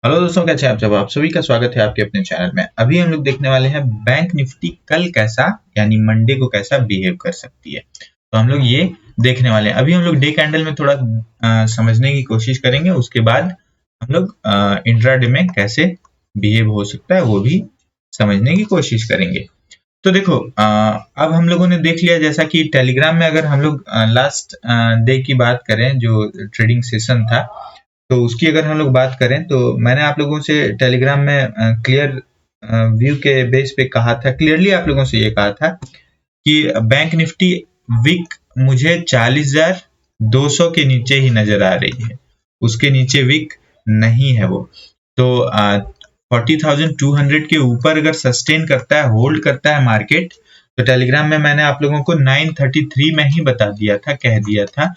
Hello दोस्तों, कैसे हैं आप सब। आप सभी का स्वागत है आपके अपने चैनल में। अभी हम लोग देखने वाले हैं बैंक निफ्टी कल कैसा, यानी मंडे को कैसा बिहेव कर सकती है। तो हम लोग ये देखने वाले हैं। अभी हम लोग डे कैंडल में थोड़ा समझने की कोशिश करेंगे। उसके बाद हम लोग इंट्राडे में कैसे बिहेव हो सकता है वो भी समझने की कोशिश करेंगे। तो देखो, अब हम लोगों ने देख लिया, जैसा कि टेलीग्राम में अगर हम लोग लास्ट डे की बात करें, जो ट्रेडिंग सेशन था, तो उसकी अगर हम लोग बात करें, तो मैंने आप लोगों से टेलीग्राम में क्लियर व्यू के बेस पे कहा था, क्लियरली आप लोगों से ये कहा था कि बैंक निफ्टी विक मुझे 40,200 के नीचे ही नजर आ रही है। उसके नीचे विक नहीं है वो। तो 40,200 के ऊपर अगर सस्टेन करता है, होल्ड करता है मार्केट, तो टेलीग्राम में मैंने आप लोगों को 9:33 में ही बता दिया था, कह दिया था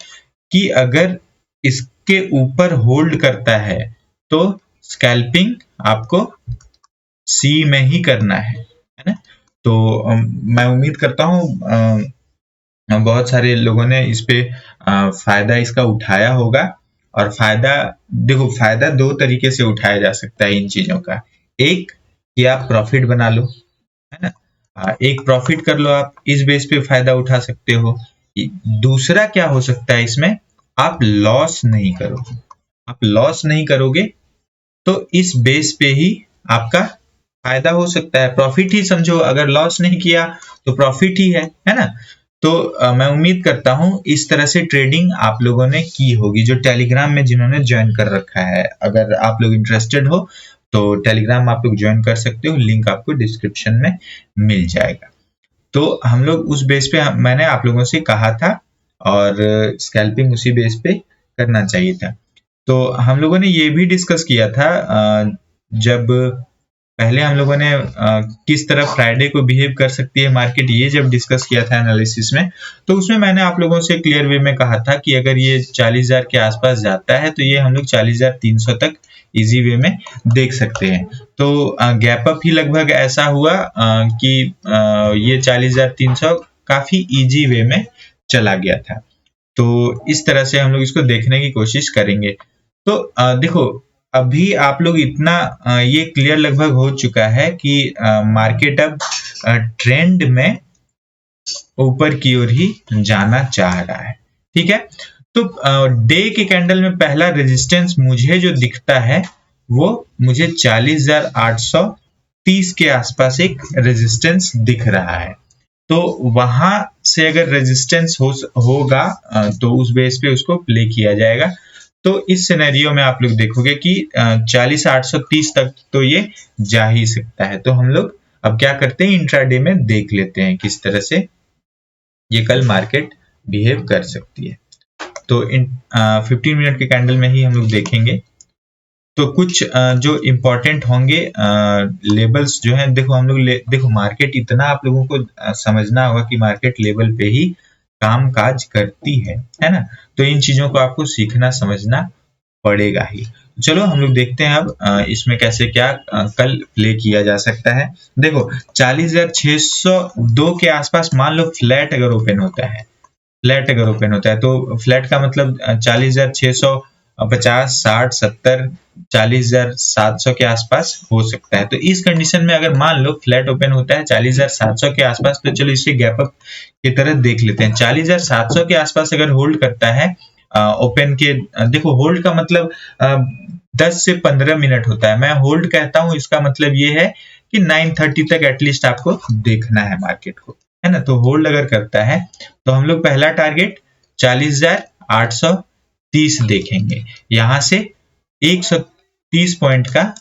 कि अगर इसके ऊपर होल्ड करता है तो स्कैल्पिंग आपको सी में ही करना है ना। तो मैं उम्मीद करता हूँ बहुत सारे लोगों ने इस पे फायदा इसका उठाया होगा। और फायदा, देखो, फायदा दो तरीके से उठाया जा सकता है इन चीजों का। एक, कि आप प्रॉफिट बना लो, है ना। एक प्रॉफिट कर लो, आप इस बेस पे फायदा उठा सकते हो। दूसरा क्या हो सकता है इसमें, आप लॉस नहीं करोगे। आप लॉस नहीं करोगे तो इस बेस पे ही आपका फायदा हो सकता है। प्रॉफिट ही समझो, अगर लॉस नहीं किया तो प्रॉफिट ही है ना। तो मैं उम्मीद करता हूं इस तरह से ट्रेडिंग आप लोगों ने की होगी, जो टेलीग्राम में जिन्होंने ज्वाइन कर रखा है। अगर आप लोग इंटरेस्टेड हो तो टेलीग्राम आप लोग ज्वाइन कर सकते हो, लिंक आपको डिस्क्रिप्शन में मिल जाएगा। तो हम लोग उस बेस पे, मैंने आप लोगों से कहा था, और स्कैल्पिंग उसी बेस पे करना चाहिए था। तो हम लोगों ने ये भी डिस्कस किया था, जब पहले हम लोगों ने किस तरह फ्राइडे को बिहेव कर सकती है मार्केट, ये जब डिस्कस किया था एनालिसिस में, तो उसमें मैंने आप लोगों से क्लियर वे में कहा था कि अगर ये 40,000 के आसपास जाता है तो ये हम लोग 40,300 तक इजी वे में देख सकते हैं। तो गैप अप ही लगभग ऐसा हुआ कि ये 40,300 काफी इजी वे में चला गया था। तो इस तरह से हम लोग इसको देखने की कोशिश करेंगे। तो देखो, अभी आप लोग इतना ये क्लियर लगभग हो चुका है कि मार्केट अब ट्रेंड में ऊपर की ओर ही जाना चाह रहा है। ठीक है। तो डे के कैंडल में पहला रेजिस्टेंस मुझे जो दिखता है वो मुझे 40,830 के आसपास एक रेजिस्टेंस दिख रहा है। तो वहां से अगर रेजिस्टेंस होगा तो उस बेस पे उसको प्ले किया जाएगा। तो इस सिनेरियो में आप लोग देखोगे कि 40,830 तक तो ये जा ही सकता है। तो हम लोग अब क्या करते हैं, इंट्राडे में देख लेते हैं किस तरह से ये कल मार्केट बिहेव कर सकती है। तो इन 15 मिनट के कैंडल में ही हम लोग देखेंगे। तो कुछ जो इम्पोर्टेंट होंगे लेबल्स जो हैं, देखो हम लोग देखो, मार्केट इतना आप लोगों को समझना होगा कि मार्केट लेवल पे ही काम काज करती है ना। तो इन चीजों को आपको सीखना समझना पड़ेगा ही। चलो हम लोग देखते हैं अब इसमें कैसे क्या कल प्ले किया जा सकता है। देखो, 40,602 के आसपास मान लो फ्लैट अगर ओपन होता है, फ्लैट अगर ओपन होता है, तो फ्लैट का मतलब 40,650, 60, 70, 40,700 के आसपास हो सकता है। तो इस कंडीशन में अगर मान लो फ्लैट ओपन होता है 40,700 के आसपास, तो चलो इसे गैप अप की तरह देख लेते हैं। 40,700 के आसपास अगर होल्ड करता है ओपन के, देखो होल्ड का मतलब 10 से 15 मिनट होता है। मैं होल्ड कहता हूं, इसका मतलब ये है कि 9:30 तक एटलीस्ट आपको देखना है मार्केट को, है ना। तो होल्ड अगर करता है तो हम लोग पहला टारगेट 40,830 देखेंगे। यहां से 130 पॉइंट का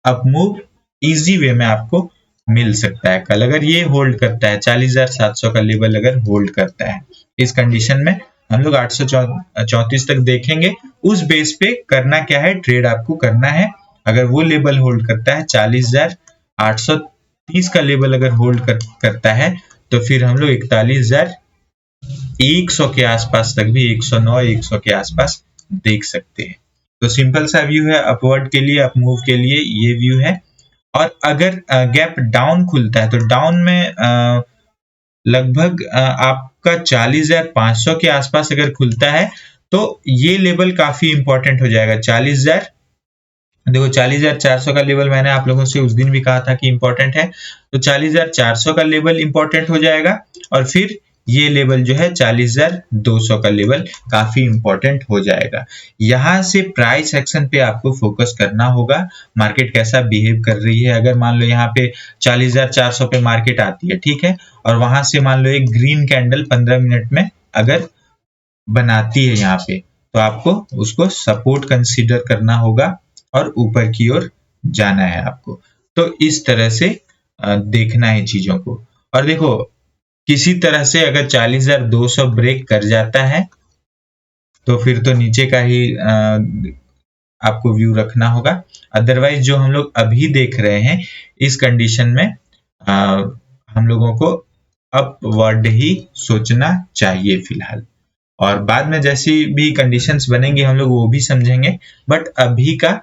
अप मूव इजी वे में आपको मिल सकता है कल, अगर ये होल्ड करता है 40,700 का लेवल अगर होल्ड करता है। इस कंडीशन में हम लोग 834 तक देखेंगे। उस बेस पे करना क्या है, ट्रेड आपको करना है। अगर वो लेवल होल्ड करता है 40,830 का लेवल अगर होल्ड करता है, तो फिर हम लोग 41,100 के आसपास तक भी, 109, 100 के आसपास देख सकते हैं। तो सिंपल सा व्यू है अपवर्ड के लिए, अप मूव के लिए ये व्यू है। और अगर गैप डाउन खुलता है, तो डाउन में लगभग आपका 40,500 के आसपास अगर खुलता है, तो ये लेवल काफी इंपॉर्टेंट हो जाएगा। देखो 40,400 का लेवल मैंने आप लोगों से उस दिन भी कहा था कि इंपॉर्टेंट है, तो 40,400 का लेवल इंपॉर्टेंट हो जाएगा, और फिर ये लेवल जो है 40,200 का लेवल काफी इंपॉर्टेंट हो जाएगा। यहाँ से प्राइस एक्शन पे आपको फोकस करना होगा, मार्केट कैसा बिहेव कर रही है। अगर मान लो यहाँ पे 40,400 पे मार्केट आती है, ठीक है, और वहां से मान लो एक ग्रीन कैंडल 15 मिनट में अगर बनाती है यहाँ पे, तो आपको उसको सपोर्ट कंसीडर करना होगा और ऊपर की ओर जाना है आपको। तो इस तरह से देखना है चीजों को। और देखो, किसी तरह से अगर 40,200 ब्रेक कर जाता है तो फिर तो नीचे का ही आपको व्यू रखना होगा। अदरवाइज जो हम लोग अभी देख रहे हैं, इस कंडीशन में हम लोगों को अपवर्ड ही सोचना चाहिए फिलहाल, और बाद में जैसी भी कंडीशंस बनेंगी हम लोग वो भी समझेंगे, बट अभी का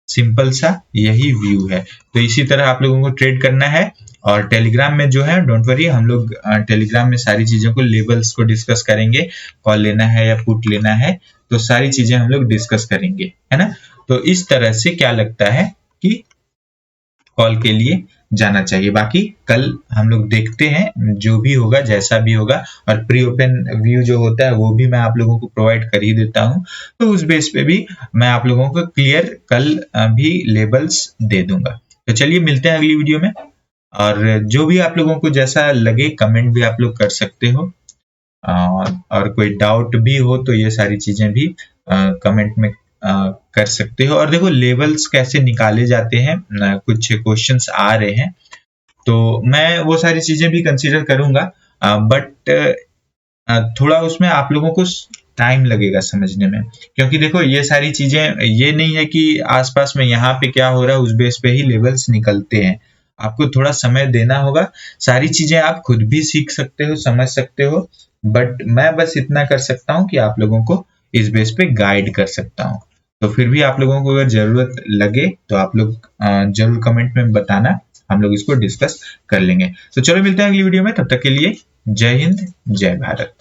सिंपल सा यही व्यू है। तो इसी तरह आप लोगों को ट्रेड करना है। और टेलीग्राम में जो है, डोंट वरी, हम लोग टेलीग्राम में सारी चीजों को, लेवल्स को डिस्कस करेंगे, कॉल लेना है या पुट लेना है, तो सारी चीजें हम लोग डिस्कस करेंगे, है ना। तो इस तरह से क्या लगता है कि कॉल के लिए जाना चाहिए। बाकी कल हम लोग देखते हैं जो भी होगा, जैसा भी होगा, और प्री ओपन व्यू जो होता है वो भी मैं आप लोगों को प्रोवाइड कर ही देता हूं, तो उस बेस पे भी मैं आप लोगों को क्लियर कल भी लेबल्स दे दूंगा। तो चलिए मिलते हैं अगली वीडियो में, और जो भी आप लोगों को जैसा लगे कमेंट भी आप लोग कर सकते हो, और कोई डाउट भी हो तो ये सारी चीजें भी कमेंट में कर सकते हो। और देखो लेवल्स कैसे निकाले जाते हैं, कुछ क्वेश्चंस आ रहे हैं, तो मैं वो सारी चीजें भी कंसीडर करूंगा, बट थोड़ा उसमें आप लोगों को टाइम लगेगा समझने में, क्योंकि देखो ये सारी चीजें, ये नहीं है कि आसपास में यहाँ पे क्या हो रहा है उस बेस पे ही लेवल्स निकलते हैं। आपको थोड़ा समय देना होगा, सारी चीजें आप खुद भी सीख सकते हो, समझ सकते हो, बट मैं बस इतना कर सकता हूँ कि आप लोगों को इस बेस पे गाइड कर सकता हूँ। तो फिर भी आप लोगों को अगर जरूरत लगे तो आप लोग जरूर कमेंट में बताना, हम लोग इसको डिस्कस कर लेंगे। तो चलो मिलते हैं अगली वीडियो में, तब तक के लिए जय हिंद, जय भारत।